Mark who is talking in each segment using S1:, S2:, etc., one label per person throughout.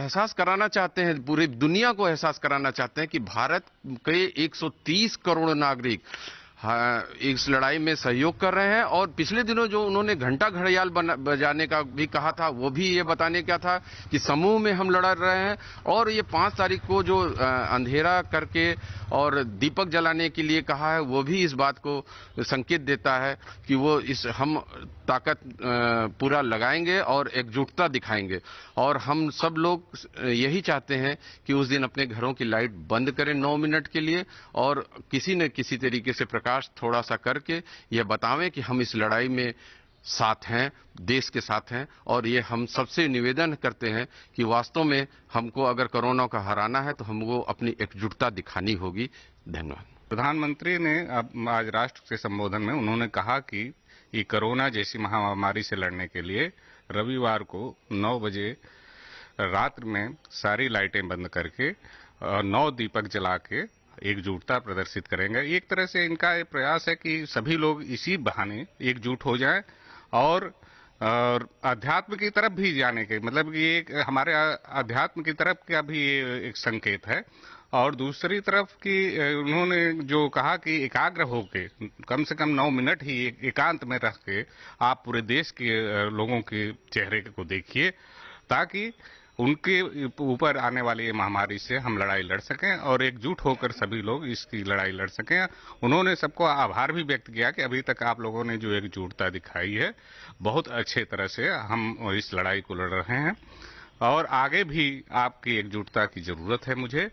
S1: एहसास कराना चाहते हैं, पूरी दुनिया को एहसास कराना चाहते हैं कि भारत के 130 करोड़ नागरिक इस लड़ाई में सहयोग कर रहे हैं। और पिछले दिनों जो उन्होंने घंटा घड़ियाल बजाने का भी कहा था, वो भी ये बताने का था कि समूह में हम लड़ रहे हैं। और ये 5 तारीख को जो अंधेरा करके और दीपक जलाने के लिए कहा है, वो भी इस बात को संकेत देता है कि वो हम ताकत पूरा लगाएंगे और एकजुटता दिखाएंगे। और हम सब लोग यही चाहते हैं कि उस दिन अपने घरों की लाइट बंद करें 9 मिनट के लिए, और किसी न किसी तरीके से प्रकाश थोड़ा सा करके यह बतावें कि हम इस लड़ाई में साथ हैं, देश के साथ हैं। और ये हम सबसे निवेदन करते हैं कि वास्तव में हमको अगर कोरोना को हराना है तो हमको अपनी एकजुटता दिखानी होगी। धन्यवाद।
S2: प्रधानमंत्री ने आज राष्ट्र के संबोधन में उन्होंने कहा कि ये कोरोना जैसी महामारी से लड़ने के लिए रविवार को 9 बजे रात में सारी लाइटें बंद करके 9 दीपक जला के एकजुटता प्रदर्शित करेंगे। एक तरह से इनका ये प्रयास है कि सभी लोग इसी बहाने एकजुट हो जाएं और अध्यात्म की तरफ भी जाने के, मतलब कि एक हमारे अध्यात्म की तरफ का भी एक संकेत है। और दूसरी तरफ कि उन्होंने जो कहा कि एकाग्र होके कम से कम 9 मिनट ही एकांत में रह के आप पूरे देश के लोगों के चेहरे को देखिए, ताकि उनके ऊपर आने वाली ये महामारी से हम लड़ाई लड़ सकें और एकजुट होकर सभी लोग इसकी लड़ाई लड़ सकें। उन्होंने सबको आभार भी व्यक्त किया कि अभी तक आप लोगों ने जो एकजुटता दिखाई है, बहुत अच्छे तरह से हम इस लड़ाई को लड़ रहे हैं और आगे भी आपकी एकजुटता की जरूरत है मुझे।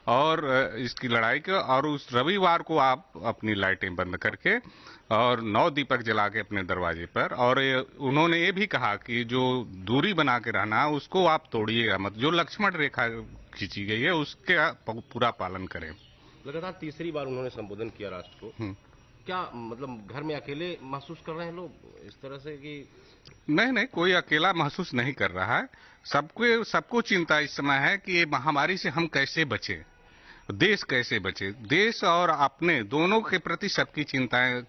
S2: और इसकी लड़ाई के और उस रविवार को आप अपनी लाइटें बंद करके और 9 दीपक जला के अपने दरवाजे पर, और उन्होंने ये भी कहा कि जो दूरी बना के रहना उसको आप तोड़िएगा मत, जो लक्ष्मण रेखा खींची गई है उसके पूरा पालन करें।
S3: लगातार तीसरी बार उन्होंने संबोधन किया राष्ट्र को। क्या मतलब घर में अकेले महसूस कर रहे हैं लोग इस तरह से कि?
S2: नहीं, कोई अकेला महसूस नहीं कर रहा है। सबको चिंता इस समय है कि ये महामारी से हम कैसे बचें, देश कैसे बचे। देश और अपने दोनों के प्रति सबकी चिंताएं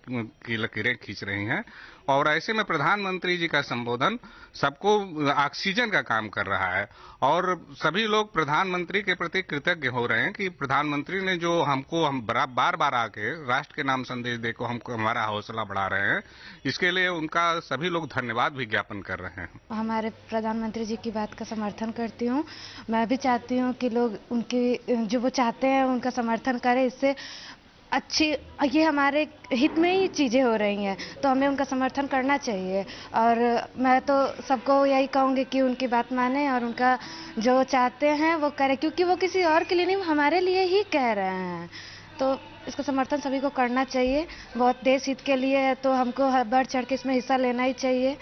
S2: की लकीरें खींच रही हैं। और ऐसे में प्रधानमंत्री जी का संबोधन सबको ऑक्सीजन का काम कर रहा है और सभी लोग प्रधानमंत्री के प्रति कृतज्ञ हो रहे हैं कि प्रधानमंत्री ने जो हम बार बार आके राष्ट्र के नाम संदेश देकर हमको हमारा हौसला बढ़ा रहे हैं, इसके लिए उनका सभी लोग धन्यवाद भी ज्ञापन कर रहे हैं।
S4: हमारे प्रधानमंत्री जी की बात का समर्थन करती हूँ। मैं भी चाहती हूँ कि लोग उनकी जो वो चाहते हैं उनका समर्थन करें। इससे अच्छी ये हमारे हित में ही चीज़ें हो रही हैं, तो हमें उनका समर्थन करना चाहिए। और मैं तो सबको यही कहूँगी कि उनकी बात माने और उनका जो चाहते हैं वो करें, क्योंकि वो किसी और के लिए नहीं, हमारे लिए ही कह रहे हैं। तो इसका समर्थन सभी को करना चाहिए। बहुत देश हित के लिए है, तो हमको बढ़ चढ़ के इसमें हिस्सा लेना ही चाहिए,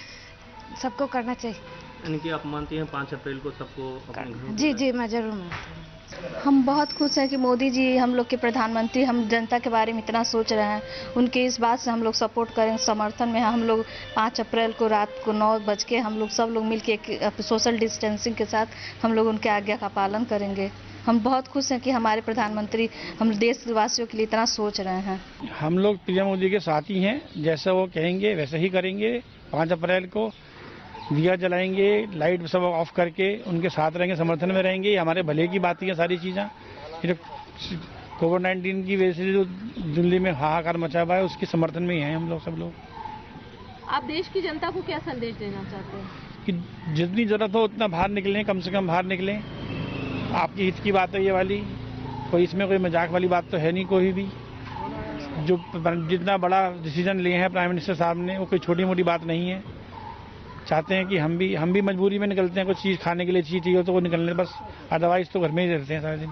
S4: सबको करना चाहिए।
S3: यानी कि आप मानती हैं 5 अप्रैल को सबको अपने घरों?
S4: जी, मैं जरूर मानती हूँ।
S5: हम बहुत खुश हैं कि मोदी जी हम लोग के प्रधानमंत्री हम जनता के बारे में इतना सोच रहे हैं। उनके इस बात से हम लोग सपोर्ट करें, समर्थन में हम लोग 5 अप्रैल को रात को 9 बज के हम लोग सब लोग मिलकर सोशल डिस्टेंसिंग के साथ हम लोग उनके आज्ञा का पालन करेंगे। हम बहुत खुश हैं कि हमारे प्रधानमंत्री हम देशवासियों के लिए इतना सोच रहे हैं।
S6: हम लोग पीएम मोदी के साथ ही हैं, जैसा वो कहेंगे वैसे ही करेंगे। 5 अप्रैल को दिया जलाएंगे, लाइट सब ऑफ करके उनके साथ रहेंगे, समर्थन में रहेंगे। ये हमारे भले की बात है सारी चीज़ें। कोविड-19 की वजह से जो दिल्ली में हाहाकार मचा हुआ है उसके समर्थन में ही हैं हम लोग सब लोग।
S7: आप देश की जनता को क्या संदेश देना चाहते हैं?
S6: कि जितनी जरूरत हो उतना बाहर निकलें, कम से कम बाहर निकलें। आपकी हित की बात है ये वाली, कोई इसमें कोई मजाक वाली बात तो है नहीं। कोई भी जो जितना बड़ा डिसीजन लिए हैं प्राइम मिनिस्टर साहब ने, वो कोई छोटी मोटी बात नहीं है। चाहते हैं कि हम भी मजबूरी में निकलते हैं, कुछ चीज़ खाने के लिए चीज़ चाहिए तो वो निकलने, बस अदरवाइज तो घर में ही रहते हैं सारे दिन।